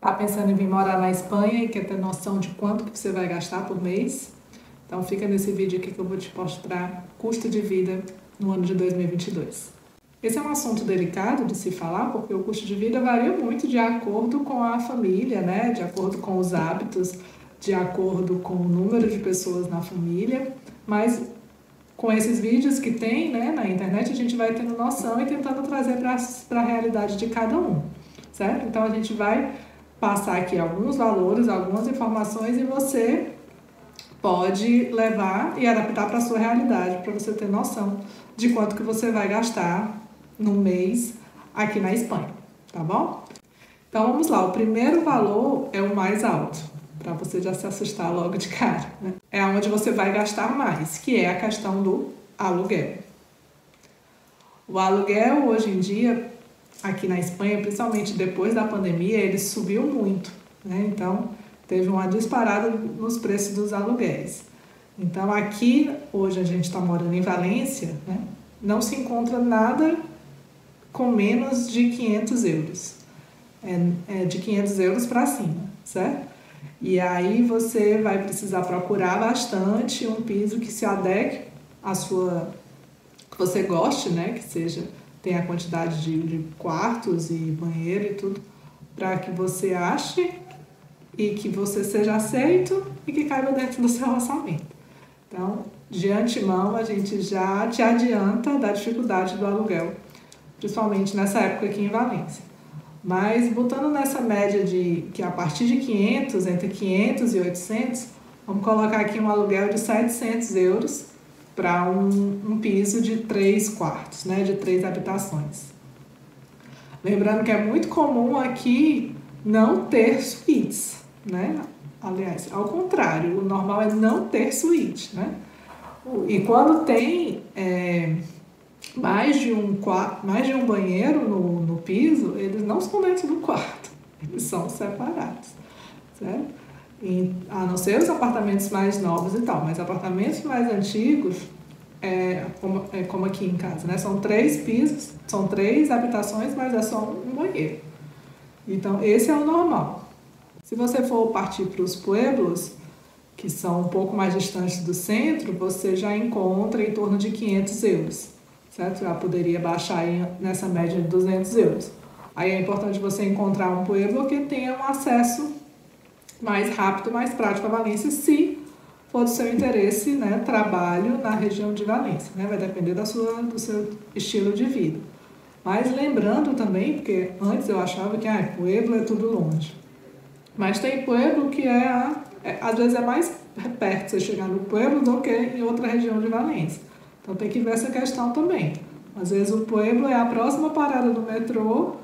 Tá pensando em vir morar na Espanha e quer ter noção de quanto que você vai gastar por mês? Então fica nesse vídeo aqui que eu vou te mostrar custo de vida no ano de 2022. Esse é um assunto delicado de se falar, porque o custo de vida varia muito de acordo com a família, né? De acordo com os hábitos, de acordo com o número de pessoas na família, mas com esses vídeos que tem, né, na internet, a gente vai tendo noção e tentando trazer para a realidade de cada um, certo? Então a gente vai passar aqui alguns valores, algumas informações e você pode levar e adaptar para a sua realidade, para você ter noção de quanto que você vai gastar no mês aqui na Espanha, tá bom? Então vamos lá, o primeiro valor é o mais alto, para você já se assustar logo de cara, né? É onde você vai gastar mais, que é a questão do aluguel. O aluguel hoje em dia, aqui na Espanha, principalmente depois da pandemia, ele subiu muito, né? Então teve uma disparada nos preços dos aluguéis. Então aqui, hoje a gente está morando em Valência, né? Não se encontra nada com menos de 500 euros. É de 500 euros para cima, certo? E aí você vai precisar procurar bastante um piso que se adeque à sua... que você goste, né? Que seja, tenha a quantidade de quartos e banheiro e tudo, para que você ache e que você seja aceito e que caiba dentro do seu orçamento. Então, de antemão, a gente já te adianta da dificuldade do aluguel, principalmente nessa época aqui em Valência. Mas, botando nessa média de que a partir de 500, entre 500 e 800, vamos colocar aqui um aluguel de 700 euros para um piso de 3 quartos, né, de 3 habitações. Lembrando que é muito comum aqui não ter suítes, né? Aliás, ao contrário, o normal é não ter suíte, né? E quando tem mais de um banheiro no piso, eles não são dentro do quarto, eles são separados, certo? A não ser os apartamentos mais novos e tal, mas apartamentos mais antigos, como aqui em casa, né? São 3 pisos, são 3 habitações, mas é só um banheiro. Então, esse é o normal. Se você for partir para os pueblos, que são um pouco mais distantes do centro, você já encontra em torno de 500 euros, certo? Já poderia baixar aí nessa média de 200 euros. Aí é importante você encontrar um pueblo que tenha um acesso mais rápido, mais prático a Valência, se for do seu interesse, né, trabalho na região de Valência, né? Vai depender do seu estilo de vida. Mas lembrando também, porque antes eu achava que pueblo é tudo longe. Mas tem pueblo que às vezes é mais perto você chegar no pueblo do que em outra região de Valência. Então tem que ver essa questão também. Às vezes o pueblo é a próxima parada do metrô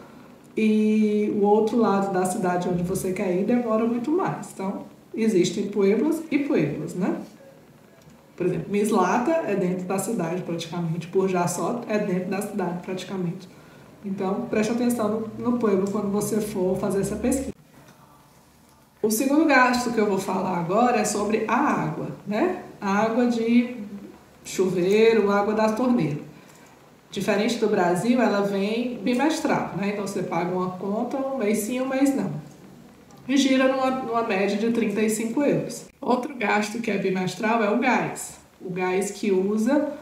e o outro lado da cidade onde você quer ir demora muito mais. Então existem pueblos e pueblos, né? Por exemplo, Mislata é dentro da cidade praticamente, Burjassot é dentro da cidade praticamente. Então preste atenção no pueblo quando você for fazer essa pesquisa. O segundo gasto que eu vou falar agora é sobre a água, né? A água de chuveiro, água da torneira. Diferente do Brasil, ela vem bimestral, né? Então você paga uma conta um mês sim, um mês não. E gira numa média de 35 euros. Outro gasto que é bimestral é o gás. O gás que usa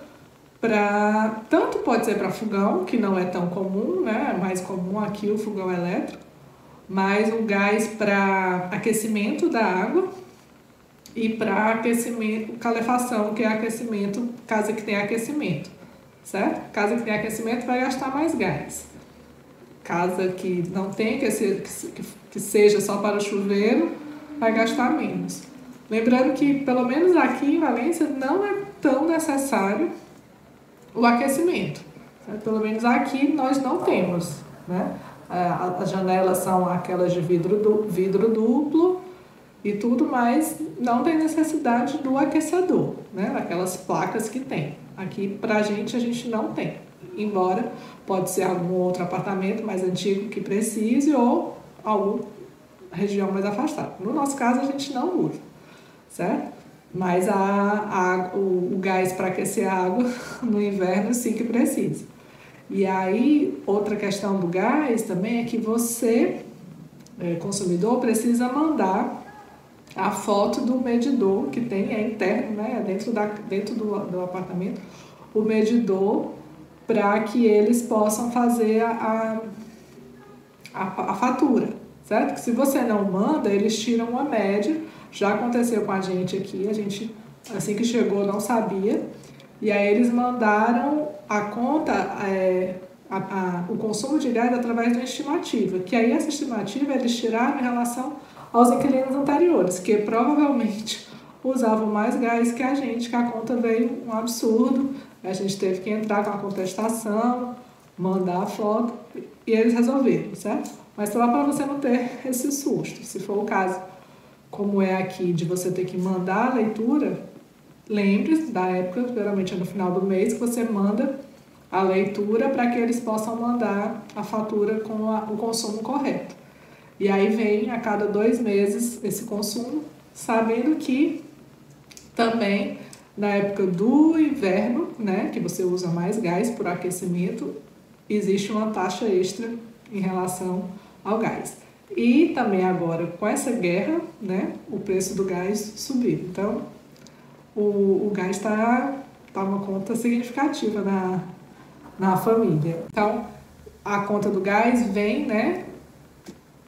para... Tanto pode ser para fogão, que não é tão comum, né? É mais comum aqui o fogão elétrico. Mas o gás para aquecimento da água e para aquecimento, calefação, que é aquecimento, casa que tem aquecimento, certo? Casa que tem aquecimento vai gastar mais gás. Casa que não tem, que seja só para o chuveiro, vai gastar menos. Lembrando que, pelo menos aqui em Valência, não é tão necessário o aquecimento, certo? Pelo menos aqui nós não temos, né? As janelas são aquelas de vidro duplo e tudo, mas não tem necessidade do aquecedor, né? Aquelas placas que tem. Aqui a gente não tem. Embora pode ser algum outro apartamento mais antigo que precise ou alguma região mais afastada. No nosso caso a gente não usa, certo? Mas o gás para aquecer a água no inverno sim que precisa. E aí, outra questão do gás também é que você consumidor precisa mandar a foto do medidor que tem, é interno, né, dentro do apartamento, o medidor, para que eles possam fazer a fatura, certo? Que se você não manda, eles tiram uma média. Já aconteceu com a gente aqui, a gente assim que chegou não sabia, e aí eles mandaram a conta, o consumo de gás através de uma estimativa, que aí essa estimativa eles tiraram em relação aos inquilinos anteriores, que provavelmente usavam mais gás que a gente, que a conta veio um absurdo, a gente teve que entrar com a contestação, mandar a foto, e eles resolveram, certo? Mas só para você não ter esse susto, se for o caso, como é aqui, de você ter que mandar a leitura, lembre-se da época, geralmente é no final do mês, que você manda a leitura para que eles possam mandar a fatura com o consumo correto. E aí vem a cada 2 meses esse consumo, sabendo que também na época do inverno, né, que você usa mais gás por aquecimento, existe uma taxa extra em relação ao gás. E também agora, com essa guerra, né, o preço do gás subiu. Então, o gás está uma conta significativa na família. Então, a conta do gás vem, né,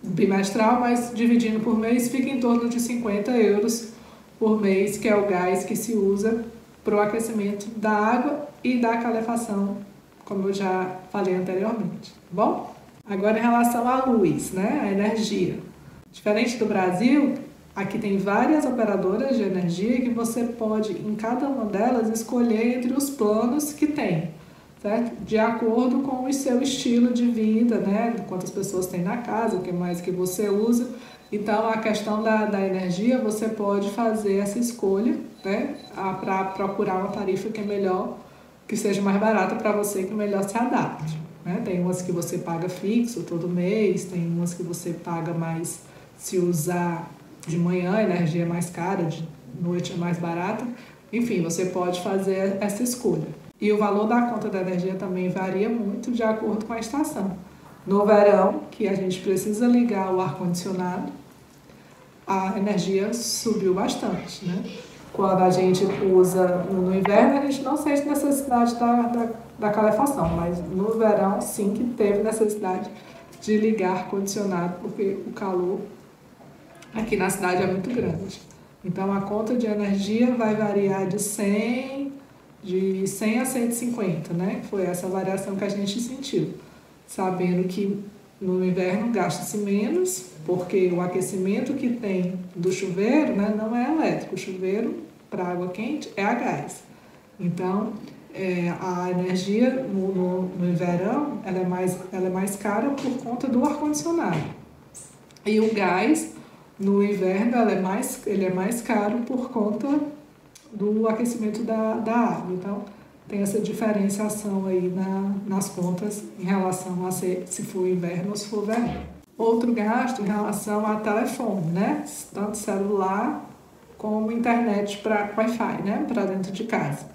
bimestral, mas dividindo por mês fica em torno de 50 euros por mês, que é o gás que se usa para o aquecimento da água e da calefação, como eu já falei anteriormente, tá bom? Agora, em relação à luz, né, a energia. Diferente do Brasil, aqui tem várias operadoras de energia que você pode, em cada uma delas, escolher entre os planos que tem, certo? De acordo com o seu estilo de vida, né? Quantas pessoas tem na casa, o que mais que você usa. Então, a questão da energia, você pode fazer essa escolha, né? Para procurar uma tarifa que é melhor, que seja mais barata para você, que melhor se adapte, né? Tem umas que você paga fixo todo mês, tem umas que você paga mais se usar de manhã, a energia é mais cara, de noite é mais barata. Enfim, você pode fazer essa escolha. E o valor da conta da energia também varia muito de acordo com a estação. No verão, que a gente precisa ligar o ar-condicionado, a energia subiu bastante, né? Quando a gente usa no inverno, a gente não sente necessidade da calefação, mas no verão sim que teve necessidade de ligar ar-condicionado, porque o calor aqui na cidade é muito grande. Então a conta de energia vai variar de 100 a 150, né? Foi essa variação que a gente sentiu, sabendo que no inverno gasta-se menos, porque o aquecimento que tem do chuveiro, né, não é elétrico. O chuveiro para água quente é a gás. Então, a energia no verão ela é mais cara por conta do ar-condicionado. E o gás, no inverno, ele é mais caro por conta do aquecimento da água. Então, tem essa diferenciação aí nas contas em relação a se for inverno ou se for verão. Outro gasto em relação a telefone, né? Tanto celular como internet para Wi-Fi, né? Para dentro de casa.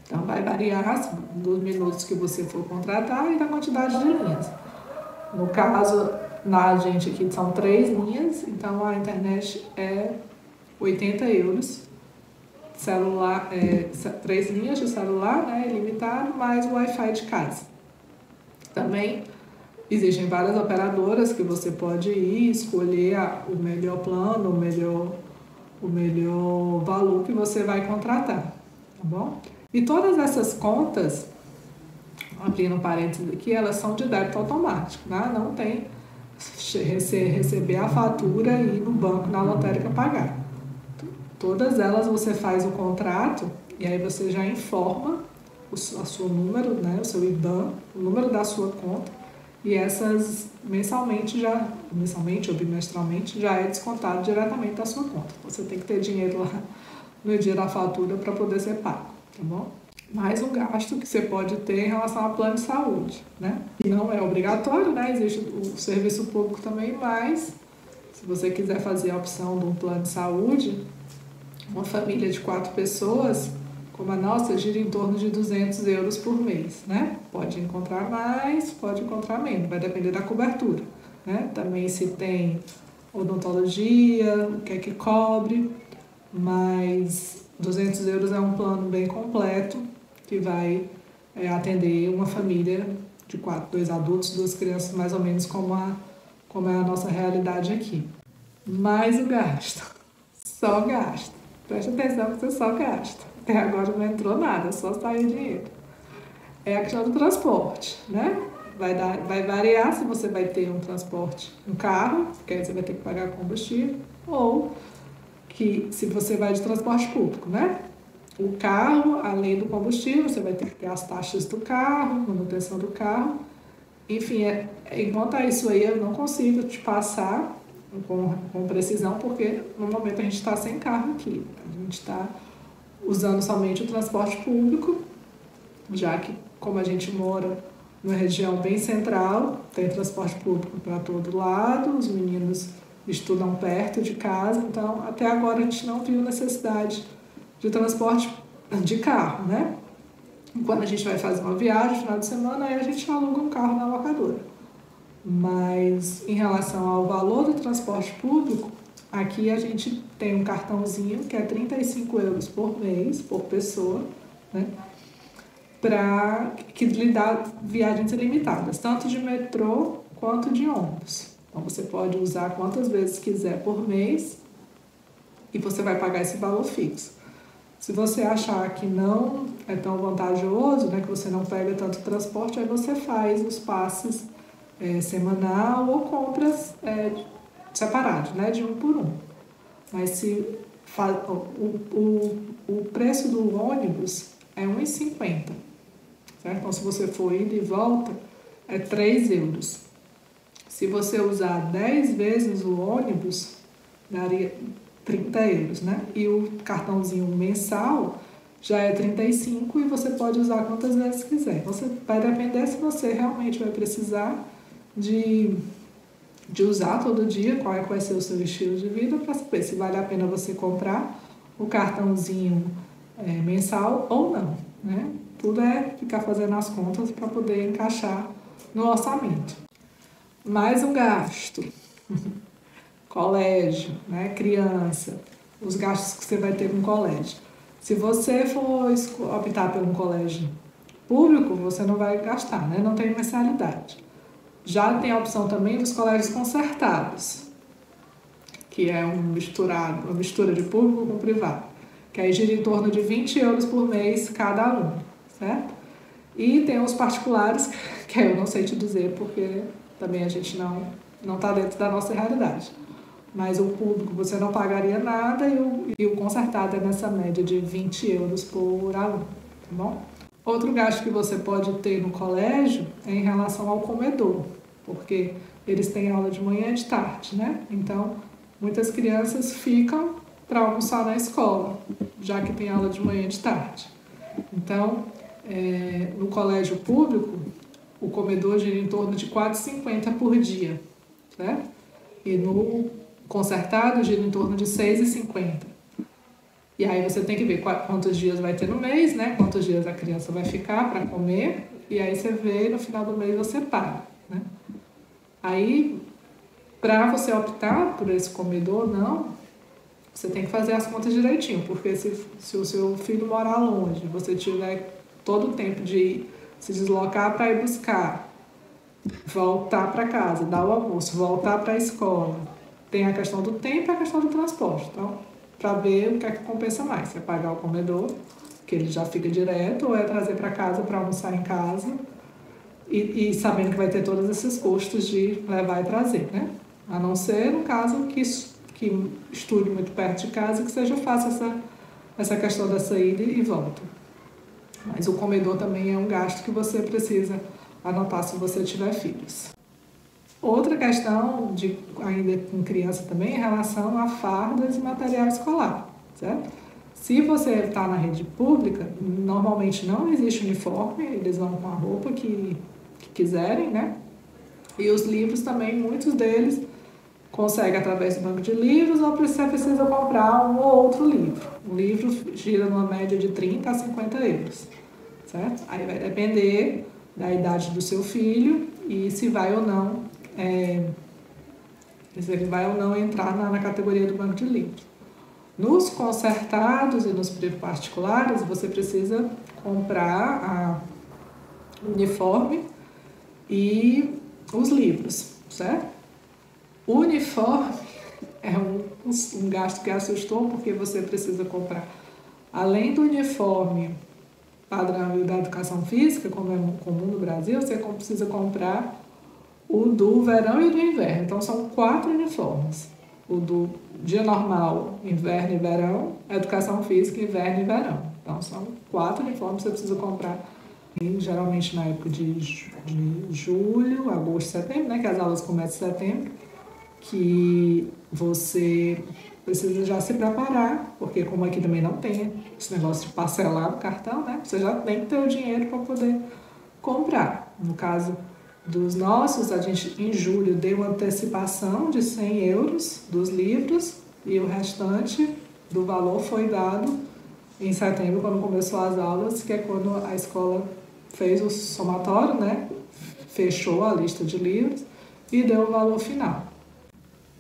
Então, vai variar dos minutos que você for contratar e da quantidade de linhas. No caso, na gente aqui são 3 linhas, então a internet é 80 euros. Celular, 3 linhas de celular, né, ilimitado, mais o Wi-Fi de casa. Também existem várias operadoras que você pode ir escolher o melhor plano, o melhor valor que você vai contratar, tá bom? E todas essas contas, abrindo parênteses aqui, elas são de débito automático, né? Não tem receber a fatura e ir no banco, na lotérica pagar. Todas elas você faz o contrato e aí você já informa o seu número, né, o seu IBAN, o número da sua conta, e essas mensalmente ou bimestralmente, já é descontado diretamente da sua conta. Você tem que ter dinheiro lá no dia da fatura para poder ser pago, tá bom? Mais um gasto que você pode ter em relação ao plano de saúde, né? E não é obrigatório, né? Existe o serviço público também, mas se você quiser fazer a opção de um plano de saúde, uma família de 4 pessoas, como a nossa, gira em torno de 200 euros por mês, né? Pode encontrar mais, pode encontrar menos, vai depender da cobertura. né? Também se tem odontologia, o que é que cobre, mas 200 euros é um plano bem completo que vai atender uma família de 2 adultos, 2 crianças, mais ou menos como é a nossa realidade aqui. Mais o gasto, só gasto. Preste atenção que você só gasta. Até agora não entrou nada, só saiu dinheiro. É a questão do transporte, né? Vai variar se você vai ter um transporte, um carro, que aí você vai ter que pagar combustível, ou que se você vai de transporte público, né? O carro, além do combustível, você vai ter que ter as taxas do carro, manutenção do carro. Enfim, enquanto a isso aí eu não consigo te passar com precisão, porque no momento a gente está sem carro aqui. A gente está usando somente o transporte público, já que como a gente mora numa região bem central, tem transporte público para todo lado, os meninos estudam perto de casa, então até agora a gente não viu necessidade de transporte de carro, né? Quando a gente vai fazer uma viagem no final de semana, aí a gente aluga um carro na locadora. Mas em relação ao valor do transporte público, aqui a gente tem um cartãozinho que é 35 euros por mês, por pessoa, né? Que lhe dá viagens ilimitadas, tanto de metrô quanto de ônibus. Então você pode usar quantas vezes quiser por mês e você vai pagar esse valor fixo. Se você achar que não é tão vantajoso, né, que você não pega tanto transporte, aí você faz os passes semanal ou compras separados, né, de um por um. Mas o preço do ônibus é 1,50, certo? Então, se você for ida e volta, é 3 euros. Se você usar 10 vezes o ônibus, daria 30 euros, né? E o cartãozinho mensal já é 35 e você pode usar quantas vezes quiser. Vai depender se você realmente vai precisar de usar todo dia, qual vai ser o seu estilo de vida, para saber se vale a pena você comprar o cartãozinho mensal ou não, né? Tudo é ficar fazendo as contas para poder encaixar no orçamento. Mais um gasto. Colégio, né? Criança, os gastos que você vai ter com o colégio. Se você for optar por um colégio público, você não vai gastar, né? Não tem mensalidade. Já tem a opção também dos colégios concertados, que é uma mistura de público com privado, que aí gira em torno de 20 euros por mês cada aluno, certo? E tem os particulares, que eu não sei te dizer, porque também a gente não está dentro da nossa realidade. Mas o público você não pagaria nada e o concertado é nessa média de 20 euros por aluno, tá bom? Outro gasto que você pode ter no colégio é em relação ao comedor, porque eles têm aula de manhã e de tarde, né? Então, muitas crianças ficam para almoçar na escola, já que tem aula de manhã e de tarde. Então, no colégio público, o comedor gira em torno de 4,50 por dia, certo? E no concertado gira em torno de 6,50. E aí você tem que ver quantos dias vai ter no mês, né? Quantos dias a criança vai ficar para comer, e aí você vê, no final do mês você paga, né? Aí, para você optar por esse comedor ou não, você tem que fazer as contas direitinho, porque se o seu filho morar longe, você tiver todo o tempo de se deslocar para ir buscar, voltar para casa, dar o almoço, voltar para a escola, tem a questão do tempo e a questão do transporte. Então, para ver o que é que compensa mais, se é pagar o comedor, que ele já fica direto, ou é trazer para casa para almoçar em casa e sabendo que vai ter todos esses custos de levar e trazer, né? A não ser no caso que estude muito perto de casa, que seja fácil essa questão dessa ida e volta. Mas o comedor também é um gasto que você precisa anotar se você tiver filhos. Outra questão, ainda com criança também, em relação a fardas e material escolar, certo? Se você está na rede pública, normalmente não existe uniforme, eles vão com a roupa que quiserem, né? E os livros também, muitos deles conseguem através do banco de livros, ou você precisa comprar um ou outro livro. O livro gira numa média de 30 a 50 euros, certo? Aí vai depender da idade do seu filho e se vai ou não Se ele vai ou não entrar na categoria do banco de livros. Nos concertados e nos particulares, você precisa comprar o uniforme e os livros, certo? O uniforme é um gasto que assustou, porque você precisa comprar, além do uniforme padrão da educação física, como é comum no Brasil, você precisa comprar o do verão e do inverno. Então, são 4 uniformes. O do dia normal, inverno e verão, educação física, inverno e verão. Então, são 4 uniformes que você precisa comprar, geralmente na época de julho, agosto, setembro, né, que as aulas começam em setembro, que você precisa já se preparar, porque como aqui também não tem esse negócio de parcelar no cartão, né, você já tem que ter o dinheiro para poder comprar. No caso dos nossos, a gente em julho deu uma antecipação de 100 euros dos livros e o restante do valor foi dado em setembro, quando começou as aulas, que é quando a escola fez o somatório, né? Fechou a lista de livros e deu o valor final.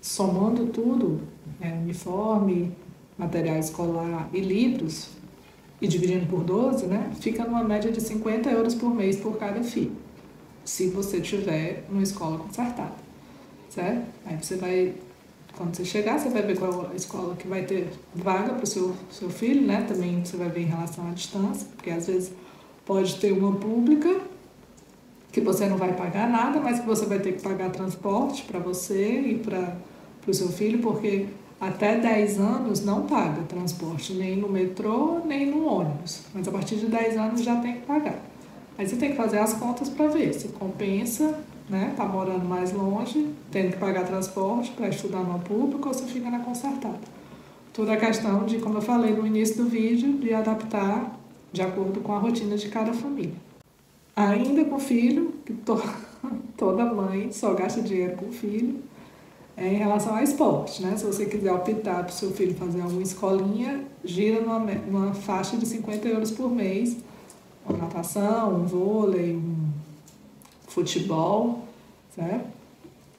Somando tudo, uniforme, material escolar e livros, e dividindo por 12, né? Fica numa média de 50 euros por mês por cada filho, se você tiver numa escola concertada, certo? Aí você vai, quando você chegar, você vai ver qual é a escola que vai ter vaga para o seu filho, né? Também você vai ver em relação à distância, porque às vezes pode ter uma pública que você não vai pagar nada, mas que você vai ter que pagar transporte para você e para o seu filho, porque até 10 anos não paga transporte, nem no metrô, nem no ônibus. Mas a partir de 10 anos já tem que pagar. Aí você tem que fazer as contas para ver se compensa, né? Tá morando mais longe, tendo que pagar transporte para estudar numa pública ou se fica na concertada. Toda a questão de, como eu falei no início do vídeo, de adaptar de acordo com a rotina de cada família. Ainda com filho, que toda mãe só gasta dinheiro com filho, em relação ao esporte, né? Se você quiser optar para o seu filho fazer alguma escolinha, gira numa faixa de 50 euros por mês, uma natação, um vôlei, um futebol, certo?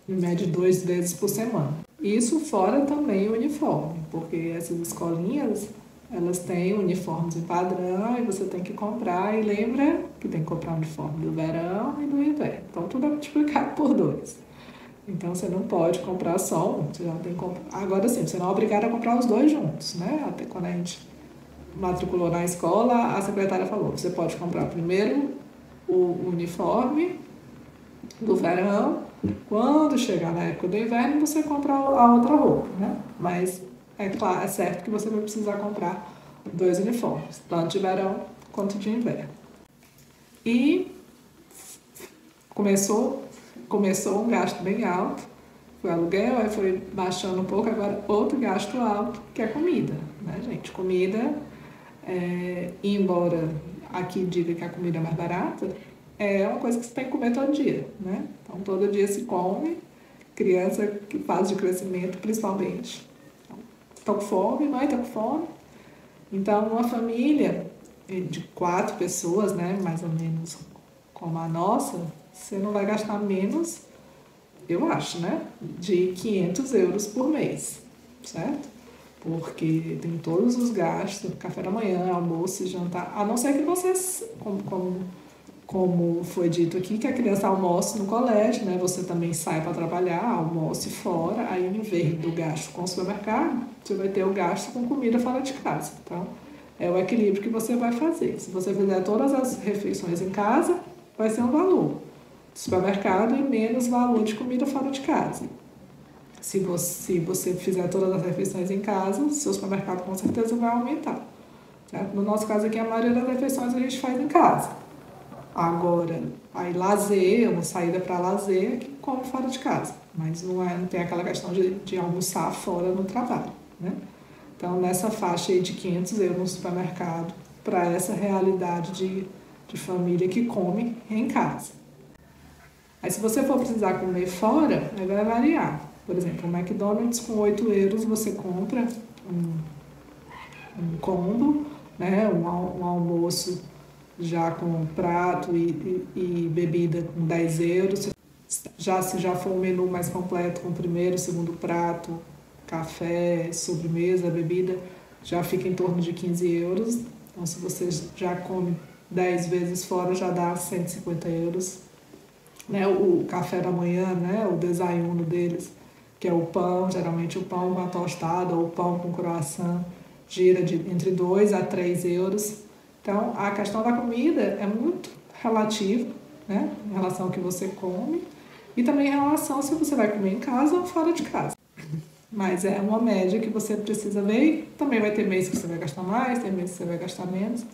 Em média 2 vezes por semana. Isso fora também o uniforme, porque essas escolinhas, elas têm uniformes em padrão e você tem que comprar, e lembra que tem que comprar o uniforme do verão e do inverno. Então tudo é multiplicado por 2. Então você não pode comprar só um, você já tem que comprar. Agora sim, você não é obrigado a comprar os 2 juntos, né? Até quando a gente matriculou na escola, a secretária falou, você pode comprar primeiro o uniforme do verão, quando chegar na época do inverno, você compra a outra roupa, né? Mas é claro, é certo que você vai precisar comprar 2 uniformes, tanto de verão quanto de inverno. E começou um gasto bem alto, foi aluguel, aí foi baixando um pouco, agora outro gasto alto, que é comida, né, gente? Comida, embora aqui diga que a comida é mais barata, é uma coisa que você tem que comer todo dia, né? Então, todo dia se come, criança que fase de crescimento, principalmente. Então, com fome, mãe tá com fome. Então, uma família de 4 pessoas, né, mais ou menos como a nossa, você não vai gastar menos, eu acho, né, de 500 euros por mês, certo? Porque tem todos os gastos, café da manhã, almoço e jantar, a não ser que vocês, como foi dito aqui, que a criança almoce no colégio, né? Você também sai para trabalhar, almoce fora, aí em vez do gasto com o supermercado, você vai ter o gasto com comida fora de casa. Então, é o equilíbrio que você vai fazer. Se você fizer todas as refeições em casa, vai ser um valor de supermercado e menos valor de comida fora de casa. Se você fizer todas as refeições em casa, o seu supermercado com certeza vai aumentar. Certo? No nosso caso aqui, a maioria das refeições a gente faz em casa. Agora, aí lazer, uma saída para lazer, que come fora de casa. Mas não tem aquela questão de almoçar fora no trabalho, né? Então, nessa faixa aí de 500 euros no supermercado, para essa realidade de família que come em casa. Aí, se você for precisar comer fora, aí vai variar. Por exemplo, o McDonald's com 8 euros você compra um combo, né? Um almoço já com prato e bebida com 10 euros. Se já for um menu mais completo, com o primeiro, segundo prato, café, sobremesa, bebida, já fica em torno de 15 euros. Então, se você já come 10 vezes fora, já dá 150 euros. Né? O café da manhã, né? O desayuno deles, que é o pão, geralmente o pão com a tostada ou o pão com croissant, gira entre 2 a 3 euros. Então, a questão da comida é muito relativa, né? Em relação ao que você come e também em relação se você vai comer em casa ou fora de casa. Mas é uma média que você precisa ver e também vai ter mês que você vai gastar mais, tem mês que você vai gastar menos.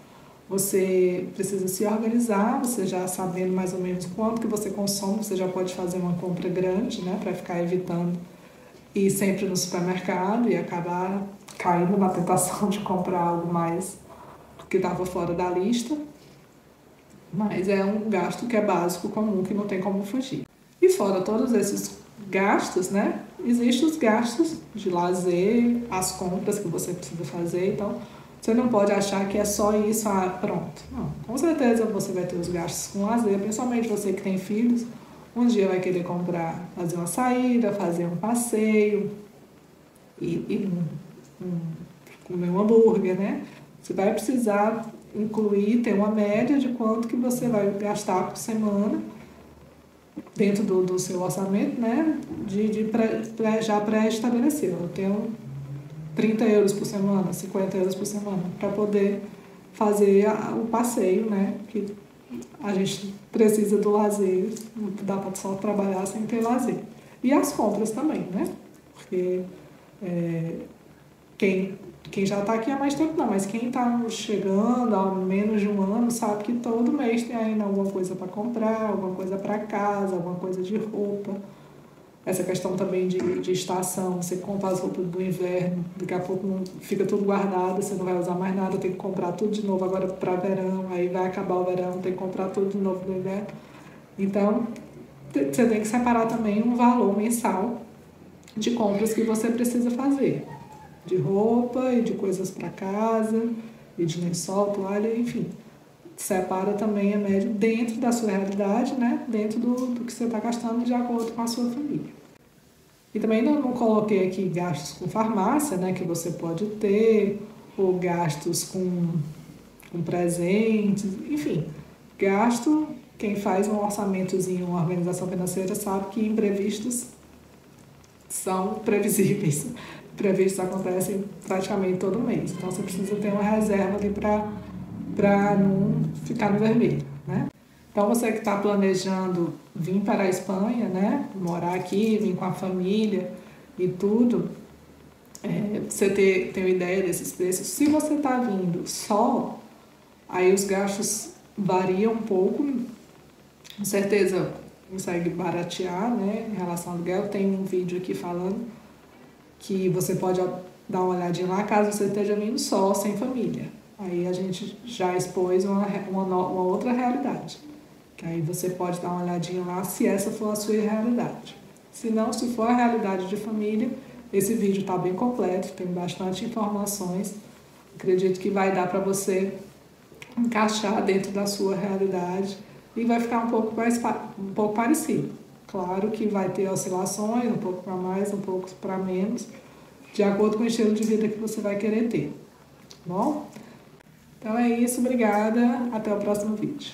Você precisa se organizar, você já sabendo mais ou menos quanto que você consome, você já pode fazer uma compra grande, né, para ficar evitando ir sempre no supermercado e acabar caindo na tentação de comprar algo mais que estava fora da lista. Mas é um gasto que é básico, comum, que não tem como fugir. E fora todos esses gastos, né, existem os gastos de lazer, as compras que você precisa fazer, então você não pode achar que é só isso, pronto. Não, com certeza você vai ter os gastos com lazer, principalmente você que tem filhos, um dia vai querer comprar, fazer uma saída, fazer um passeio, e comer um hambúrguer, né? Você vai precisar incluir, ter uma média de quanto que você vai gastar por semana dentro do seu orçamento, né? Já pré-estabelecido. Eu tenho 30 euros por semana, 50 euros por semana, para poder fazer o passeio, né? Que a gente precisa do lazer, não dá para só trabalhar sem ter lazer. E as compras também, né? Porque quem já está aqui há mais tempo não, mas quem está chegando há menos de um ano sabe que todo mês tem ainda alguma coisa para comprar, alguma coisa para casa, alguma coisa de roupa. Essa questão também de estação, você compra as roupas do inverno, daqui a pouco não, fica tudo guardado, você não vai usar mais nada, tem que comprar tudo de novo agora para verão, aí vai acabar o verão, tem que comprar tudo de novo no inverno. Então, você tem que separar também um valor mensal de compras que você precisa fazer. De roupa e de coisas para casa, e de lençol, toalha, enfim. Separa também a média dentro da sua realidade, né? Dentro do que você está gastando de acordo com a sua família. E também não coloquei aqui gastos com farmácia, né? Que você pode ter, ou gastos com presentes, enfim. Gasto, quem faz um orçamentozinho, uma organização financeira sabe que imprevistos são previsíveis. Imprevistos acontecem praticamente todo mês. Então, você precisa ter uma reserva ali para não ficar no vermelho, né? Então, você que está planejando vir para a Espanha, né? Morar aqui, vir com a família e tudo, você ter uma ideia desses preços. Se você está vindo só, aí os gastos variam um pouco. Com certeza, consegue baratear, né? Em relação ao aluguel. Tem um vídeo aqui falando que você pode dar uma olhadinha lá caso você esteja vindo só, sem família. Aí a gente já expôs uma outra realidade. Que aí você pode dar uma olhadinha lá se essa for a sua realidade. Se não, se for a realidade de família, esse vídeo está bem completo, tem bastante informações. Acredito que vai dar para você encaixar dentro da sua realidade e vai ficar um pouco parecido. Claro que vai ter oscilações, um pouco para mais, um pouco para menos, de acordo com o estilo de vida que você vai querer ter. Bom? Então é isso, obrigada, até o próximo vídeo.